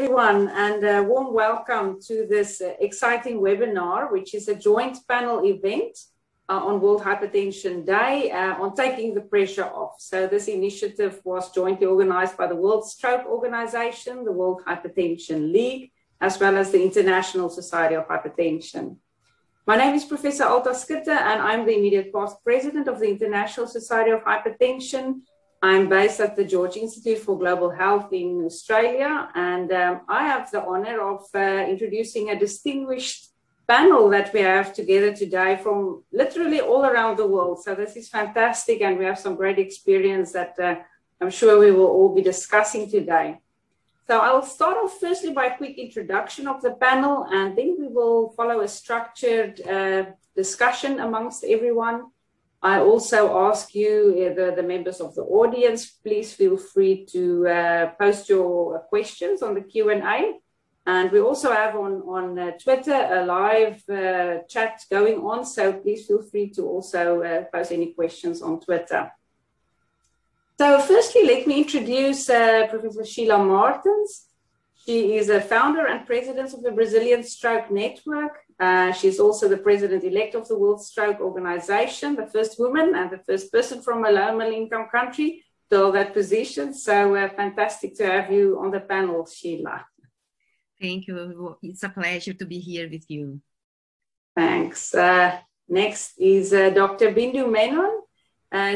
everyone, and a warm welcome to this exciting webinar, which is a joint panel event on World Hypertension Day on taking the pressure off. So this initiative was jointly organized by the World Stroke Organization, the World Hypertension League, as well as the International Society of Hypertension. My name is Professor Alta Skitte, and I'm the immediate past president of the International Society of Hypertension. I'm based at the George Institute for Global Health in Australia, and I have the honor of introducing a distinguished panel that we have together today from literally all around the world. So this is fantastic, and we have some great experience that I'm sure we will all be discussing today. So I'll start off firstly by a quick introduction of the panel, and then we will follow a structured discussion amongst everyone. I also ask you, the members of the audience, please feel free to post your questions on the Q&A. And we also have on Twitter a live chat going on, so please feel free to also post any questions on Twitter. So firstly, let me introduce Professor Sheila Martens. She is a founder and president of the Brazilian Stroke Network. She's also the president-elect of the World Stroke Organization, the first woman and the first person from a low-middle-income country to hold that position. So fantastic to have you on the panel, Sheila. Thank you. It's a pleasure to be here with you. Thanks. Next is Dr. Bindu Menon.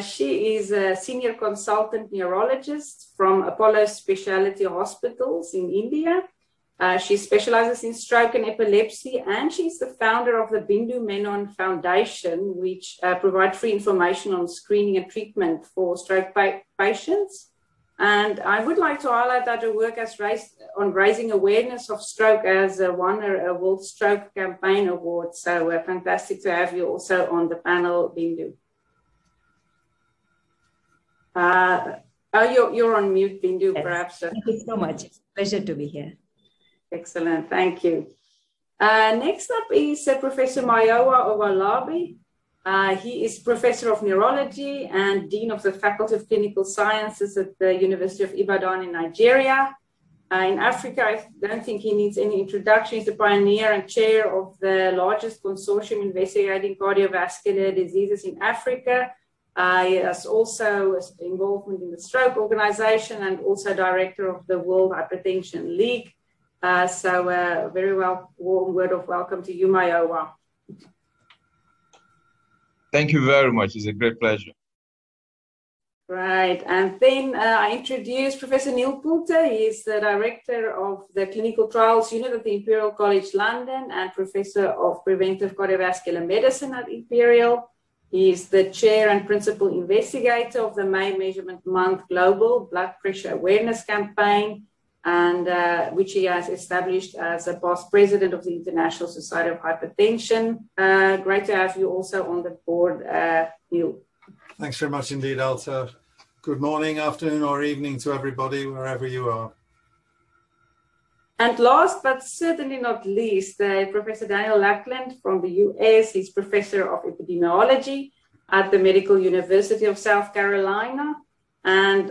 She is a senior consultant neurologist from Apollo Specialty Hospitals in India. She specializes in stroke and epilepsy, and she's the founder of the Bindu Menon Foundation, which provides free information on screening and treatment for stroke patients. And I would like to highlight that her work has on raising awareness of stroke as won a World Stroke Campaign Award. So fantastic to have you also on the panel, Bindu. You're on mute, Bindu, yes. Perhaps. Thank you so much. It's a pleasure to be here. Excellent, thank you. Next up is Professor Mayowa Owolabi. He is Professor of Neurology and Dean of the Faculty of Clinical Sciences at the University of Ibadan in Nigeria. In Africa, I don't think he needs any introduction. He's the pioneer and chair of the largest consortium investigating cardiovascular diseases in Africa. He has also involvement in the Stroke Organization and also director of the World Hypertension League. So very warm word of welcome to you, Mayowa. Thank you very much. It's a great pleasure. Right. And then I introduce Professor Neil Pulte. He is the director of the Clinical Trials Unit at the Imperial College London and professor of Preventive Cardiovascular Medicine at Imperial. He is the chair and principal investigator of the May Measurement Month Global Blood Pressure Awareness Campaign, and which he has established as a past president of the International Society of Hypertension. Great to have you also on the board, Neil. Thanks very much indeed, Alta. Good morning, afternoon, or evening to everybody, wherever you are. And last but certainly not least, Professor Daniel Lackland from the US. He's professor of epidemiology at the Medical University of South Carolina, and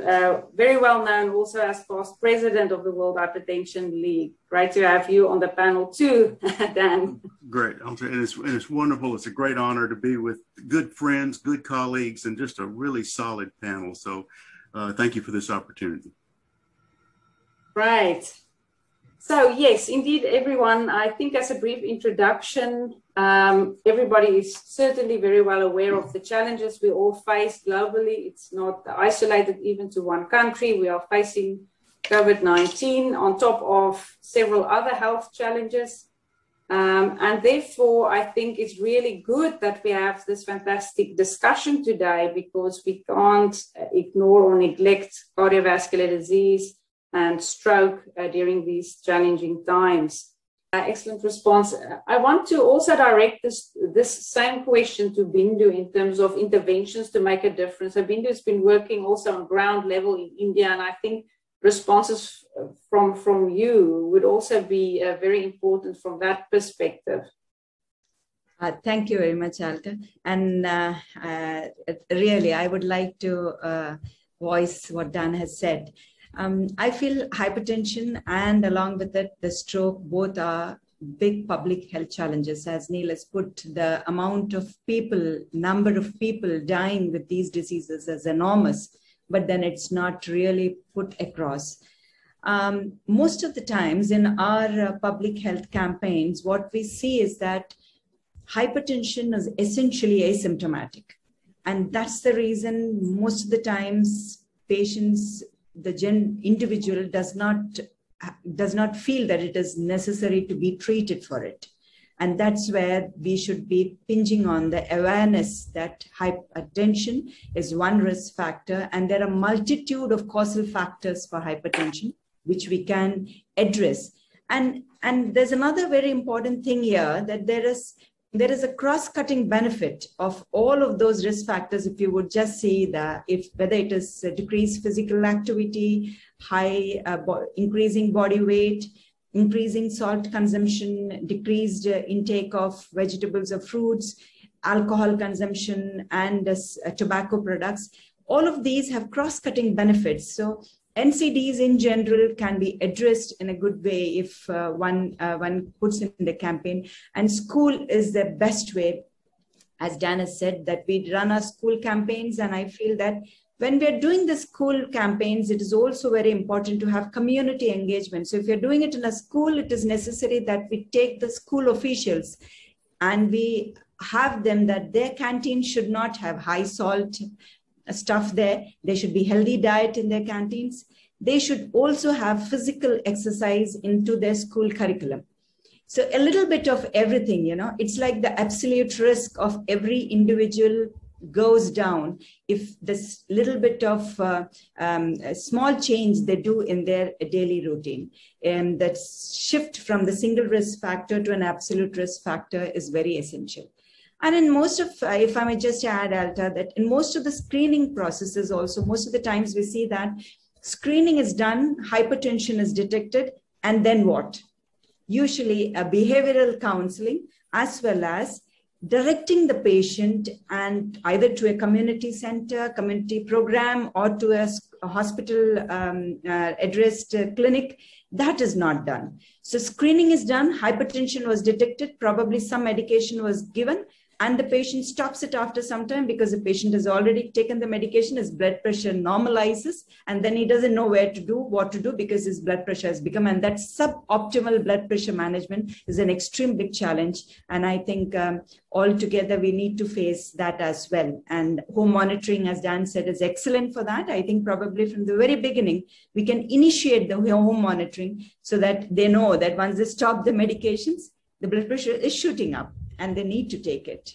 very well known also as past president of the World Hypertension League. Great to have you on the panel too, Dan. Great, and it's wonderful. It's a great honor to be with good friends, good colleagues, and just a really solid panel. So thank you for this opportunity. Right. So yes, indeed, everyone, I think as a brief introduction, everybody is certainly very well aware of the challenges we all face globally. It's not isolated even to one country. We are facing COVID-19 on top of several other health challenges. And therefore, I think it's really good that we have this fantastic discussion today, because we can't ignore or neglect cardiovascular disease and stroke during these challenging times. Excellent response. I want to also direct this same question to Bindu in terms of interventions to make a difference. So Bindu has been working also on ground level in India, and I think responses from you would also be very important from that perspective. Thank you very much, Alta. And really, I would like to voice what Dan has said. I feel hypertension and along with it, the stroke, both are big public health challenges. As Neil has put, the amount of people, number of people dying with these diseases is enormous, but then it's not really put across. Most of the times in our public health campaigns, what we see is that hypertension is essentially asymptomatic. And that's the reason most of the times patients, the individual does not feel that it is necessary to be treated for it. And that's where we should be pinging on the awareness that hypertension is one risk factor, and there are multitude of causal factors for hypertension, which we can address. And there's another very important thing here, that there is a cross-cutting benefit of all of those risk factors. If you would just see whether it is decreased physical activity, increasing body weight, increasing salt consumption, decreased intake of vegetables or fruits, alcohol consumption, and tobacco products, all of these have cross-cutting benefits. So NCDs in general can be addressed in a good way if one puts in the campaign. And school is the best way, as Dan has said, that we run our school campaigns. And I feel that when we're doing the school campaigns, it is also very important to have community engagement. So if you're doing it in a school, it is necessary that we take the school officials and we have them that their canteen should not have high salt stuff there. There should be healthy diet in their canteens. They should also have physical exercise into their school curriculum. So a little bit of everything, it's like the absolute risk of every individual goes down if this little bit of small change they do in their daily routine. And that shift from the single risk factor to an absolute risk factor is very essential. And in most of, if I may just add, Alta, that in most of the screening processes also, most of the times we see that screening is done, hypertension is detected, and then what? Usually a behavioral counseling, as well as directing the patient and either to a community center, community program, or to a hospital addressed clinic. That is not done. So screening is done, hypertension was detected, probably some medication was given, and the patient stops it after some time because the patient has already taken the medication, his blood pressure normalizes, and then he doesn't know what to do because his blood pressure has become, and that suboptimal blood pressure management is an extreme big challenge. And I think altogether we need to face that as well. And home monitoring, as Dan said, is excellent for that. I think probably from the very beginning, we can initiate the home monitoring so that they know that once they stop the medications, the blood pressure is shooting up and they need to take it.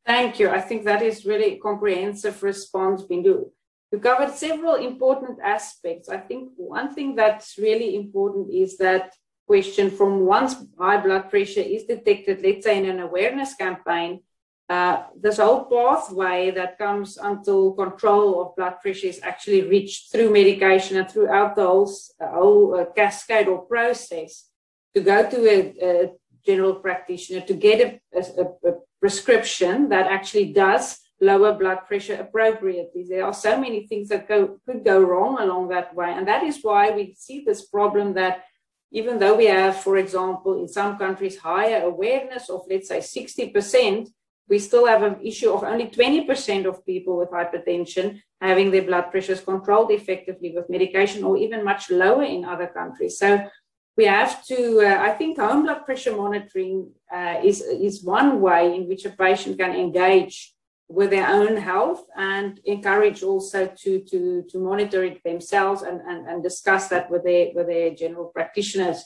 Thank you. I think that is really a comprehensive response, Bindu. You covered several important aspects. I think one thing that's really important is that question from once high blood pressure is detected, let's say in an awareness campaign, this whole pathway that comes until control of blood pressure is actually reached through medication and throughout the whole cascade or process to go to a general practitioner to get a prescription that actually does lower blood pressure appropriately. There are so many things that could go wrong along that way. And that is why we see this problem that even though we have, for example, in some countries, higher awareness of, let's say, 60%, we still have an issue of only 20% of people with hypertension having their blood pressures controlled effectively with medication, or even much lower in other countries. So we have to, I think home blood pressure monitoring is one way in which a patient can engage with their own health and encourage also to monitor it themselves and discuss that with their general practitioners.